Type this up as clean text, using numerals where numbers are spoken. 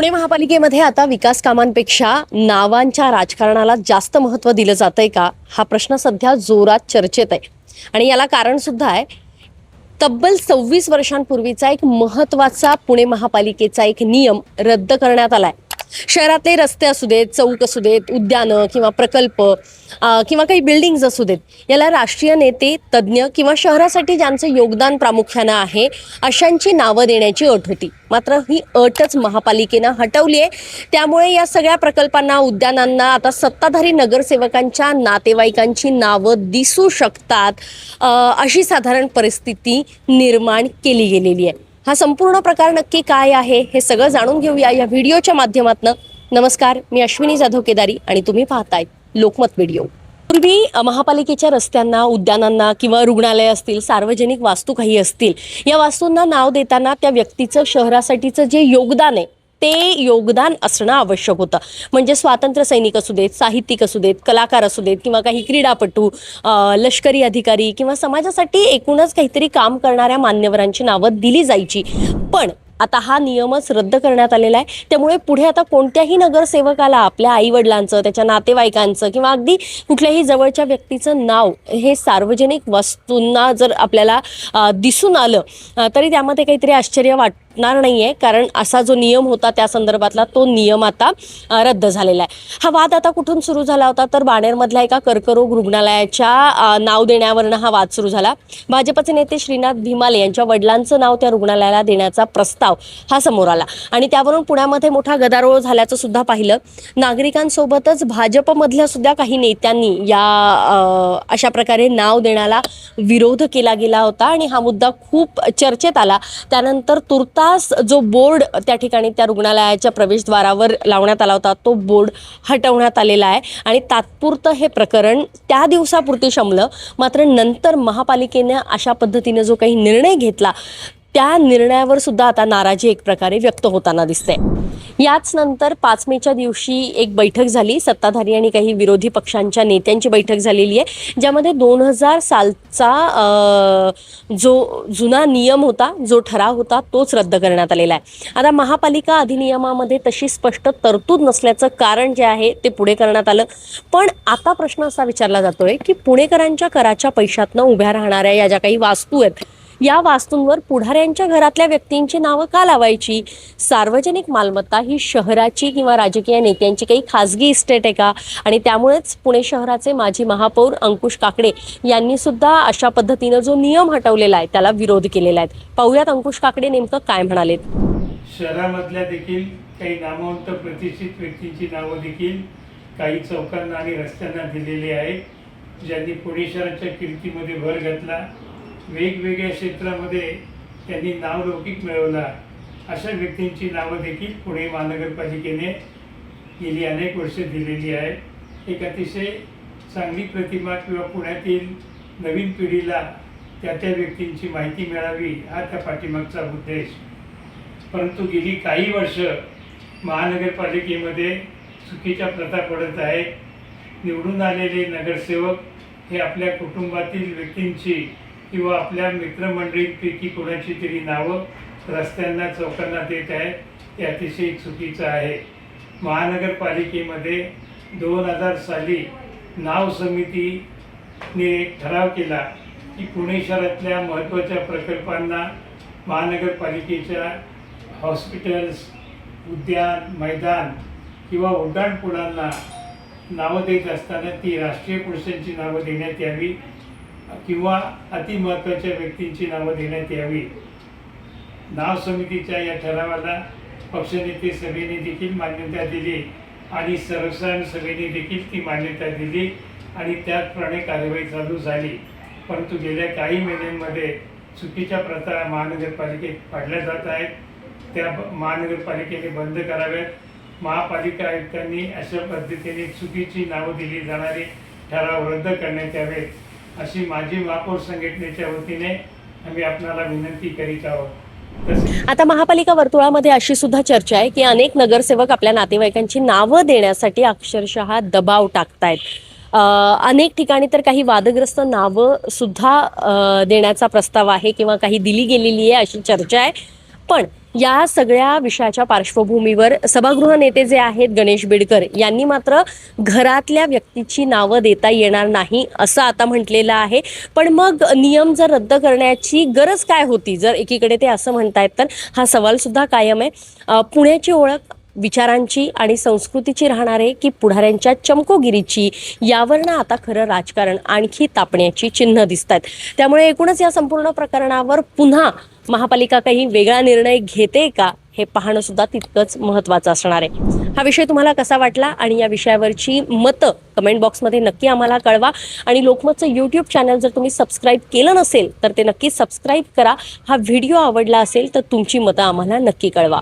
पुणे महापालिकेमध्ये आता विकास कामांपेक्षा नावांच्या राजकारणाला जास्त महत्त्व दिलं जातंय का, हा प्रश्न सध्या जोरात चर्चेत आहे. आणि याला कारण सुद्धा आहे. तब्बल 26 वर्षांपूर्वीचा एक महत्त्वाचा पुणे महापालिकेचा एक नियम रद्द करण्यात आलाय. शहरातले रस्ते असू देत, चौक असू देत, उद्यानं किंवा प्रकल्प किंवा काही बिल्डिंग्स असू देत, याला राष्ट्रीय नेते, तज्ज्ञ किंवा शहरासाठी ज्यांचं योगदान प्रामुख्यानं आहे अशांची नावं देण्याची अट होती. मात्र ही अटच महापालिकेनं हटवली आहे. त्यामुळे या सगळ्या प्रकल्पांना, उद्यानांना आता सत्ताधारी नगरसेवकांच्या नातेवाईकांची नावं दिसू शकतात, अशी साधारण परिस्थिती निर्माण केली गेलेली आहे. हा संपूर्ण प्रकार नक्की काय आहे हे सगळं जाणून घेऊया या व्हिडिओच्या माध्यमातून. नमस्कार, मी अश्विनी जाधव केदारी आणि तुम्ही पाहताय लोकमत व्हिडिओ. पूर्वी महापालिकेच्या रस्त्यांना, उद्यानांना किंवा रुग्णालय असतील, सार्वजनिक वास्तू काही असतील, या वास्तूंना नाव देताना त्या व्यक्तीचं शहरासाठीचं जे योगदान आहे ते योगदान असणं आवश्यक होतं. म्हणजे स्वातंत्र्य सैनिक असू देत, साहित्यिक असू देत, कलाकार असू देत किंवा काही क्रीडापटू, लष्करी अधिकारी किंवा समाजासाठी एकूणच काहीतरी काम करणाऱ्या मान्यवरांची नावं दिली जायची. पण आता हा नियमच रद्द करण्यात आलेला आहे. त्यामुळे पुढे आता कोणत्याही नगरसेवकाला आपल्या आईवडिलांचं, त्याच्या नातेवाईकांचं किंवा अगदी कुठल्याही जवळच्या व्यक्तीचं नाव हे सार्वजनिक वस्तूंना जर आपल्याला दिसून आलं तरी त्यामध्ये काहीतरी आश्चर्य वाटणार नाही आहे. कारण असा जो नियम होता त्या संदर्भातला तो नियम आता रद्द झालेला आहे. हा वाद आता कुठून सुरू झाला होता तर बाणेरमधल्या एका कर्करोग रुग्णालयाच्या नाव देण्यावरनं हा वाद सुरू झाला. भाजपचे नेते श्रीनाथ भिमाले यांच्या वडिलांचं नाव त्या रुग्णालयाला देण्याचा प्रस्ताव हा समोर आला आणि त्यावरून पुण्यामध्ये मोठा गदारोळ झाल्याचं सुद्धा पाहिलं. नागरिकांसोबतच भाजपमधल्या सुद्धा काही नेत्यांनी या अशा प्रकारे नाव देण्याला विरोध केला गेला होता आणि हा मुद्दा खूप चर्चेत आला. त्यानंतर तुर्तास जो बोर्ड त्या ठिकाणी त्या रुग्णालयाच्या प्रवेशद्वारावर लावण्यात आला होता तो बोर्ड हटवण्यात आलेला आहे आणि तात्पुरतं हे प्रकरण त्या दिवसापुरते शमलं. मात्र नंतर महापालिकेने अशा पद्धतीने जो काही निर्णय घेतला त्या निर्णयावर सुद्धा आता नाराजी एक प्रकारे व्यक्त होताना दिसते. याच नंतर 5 मेच्या दिवशी एक बैठक झाली. सत्ताधारी आणि काही विरोधी पक्षांच्या नेत्यांची बैठक झालेली आहे, ज्यामध्ये 2000 सालचा जो जुना नियम होता, जो ठराव होता, तोच रद्द करण्यात आलेला आहे. आता महापालिका अधिनियमामध्ये तशी स्पष्ट तरतूद नसल्याचं कारण जे आहे ते पुढे करण्यात आलं. पण आता प्रश्न असा विचारला जातोय की पुणेकरांच्या कराच्या पैशातनं उभ्या राहणाऱ्या या ज्या काही वास्तू आहेत, या वास्तूंवर पुढाऱ्यांच्या घरातल्या व्यक्तींची नावं का लावायची? सार्वजनिक मालमत्ता ही शहराची किंवा राजकीय नेत्यांची काही खासगी इस्टेट आहे का? आणि त्यामुळेच पुणे शहराचे माजी महापौर अंकुश काकडे यांनी सुद्धा अशा पद्धतीनं जो नियम हटवलेला आहे त्याला विरोध केलेला आहे. पाहूयात अंकुश काकडे नेमकं काय म्हणालेत. शहरामधल्या देखील काही नामवंत प्रतिष्ठित व्यक्तींची नावं देखील काही चौकांना आणि रस्त्यांना दिलेली आहेत, ज्यांनी पुणे शहराच्या कीर्तीमध्ये भर घातला, वेगवेगळ्या क्षेत्रामध्ये त्यांनी नावलौकिक मिळवला. अशा व्यक्तींची नावं देखील पुणे महानगरपालिकेने गेली अनेक वर्ष दिलेली आहे. एक अतिशय चांगली प्रतिमा किंवा पुण्यातील नवीन पिढीला त्या व्यक्तींची माहिती मिळावी हा त्या पाठीमागचा उद्देश. परंतु गेली काही वर्ष महानगरपालिकेमध्ये चुकीच्या प्रथा पडत आहेत. निवडून आलेले नगरसेवक हे आपल्या कुटुंबातील व्यक्तींची किंवा आपल्या मित्रमंडळींपैकी कोणाची तरी नावं रस्त्यांना, चौकांना देत आहेत. ते अतिशय चुकीचं आहे. महानगरपालिकेमध्ये 2000 साली नाव समितीने एक ठराव केला की पुणे शहरातल्या महत्त्वाच्या प्रकल्पांना, महानगरपालिकेच्या हॉस्पिटल्स, उद्यान, मैदान किंवा उड्डाणपुलांना नावं देत असताना ती राष्ट्रीय पुरुषांची नावं देण्यात यावी किंवा अतिमहत्त्वाच्या व्यक्तींची नावं देण्यात यावी. नाव समितीच्या या ठरावाला पक्षनेते सभेने देखील मान्यता दिली आणि सर्वसाधारण सभेने देखील ती मान्यता दिली आणि त्याचप्रमाणे कार्यवाही चालू झाली. परंतु गेल्या काही महिन्यांमध्ये चुकीच्या प्रथा महानगरपालिकेत पाडल्या जात आहेत. त्या महानगरपालिकेने बंद कराव्यात. महापालिका आयुक्तांनी अशा पद्धतीने चुकीची नावं दिली जाणारे ठराव रद्द करण्यात यावेत, अशी माजी महापौर संघटनेच्या वतीने आम्ही आपल्याला विनंती करीत आहोत. आता महापालिका वर्तुळामध्ये अशी सुद्धा चर्चा आहे की अनेक नगरसेवक आपल्या नातेवाईकांची नावं देण्यासाठी अक्षरशः दबाव टाकतायत. अनेक ठिकाणी तर काही वादग्रस्त नावं सुद्धा देण्याचा प्रस्ताव आहे किंवा काही दिली गेलेली आहे अशी चर्चा आहे. पण या सगळ्या विषयाच्या पार्श्वभूमीवर सभागृह नेते जे आहेत गणेश बिडकर यांनी मात्र घरातल्या व्यक्तीची नावं देता येणार नाही असं आता म्हटलेलं आहे. पण मग नियम जर रद्द करण्याची गरज काय होती, जर एकीकडे ते असं म्हणतायत तर हा सवाल सुद्धा कायम आहे. पुण्याची ओळख विचारांची आणि संस्कृतीची राहणार आहे की पुढाऱ्यांच्या चमकोगिरीची, यावरनं आता खरं राजकारण आणखी तापण्याची चिन्ह दिसत आहेत. त्यामुळे एकूणच या संपूर्ण प्रकरणावर पुन्हा महापालिका काही वेगळा निर्णय घेते का हे पाहणं सुद्धा तितकंच महत्त्वाचं असणार आहे. हा विषय तुम्हाला कसा वाटला आणि या विषयावरची मतं कमेंट बॉक्समध्ये नक्की आम्हाला कळवा. आणि लोकमतचं यूट्यूब चॅनल जर तुम्ही सबस्क्राईब केलं नसेल तर ते नक्की सबस्क्राईब करा. हा व्हिडिओ आवडला असेल तर तुमची मतं आम्हाला नक्की कळवा.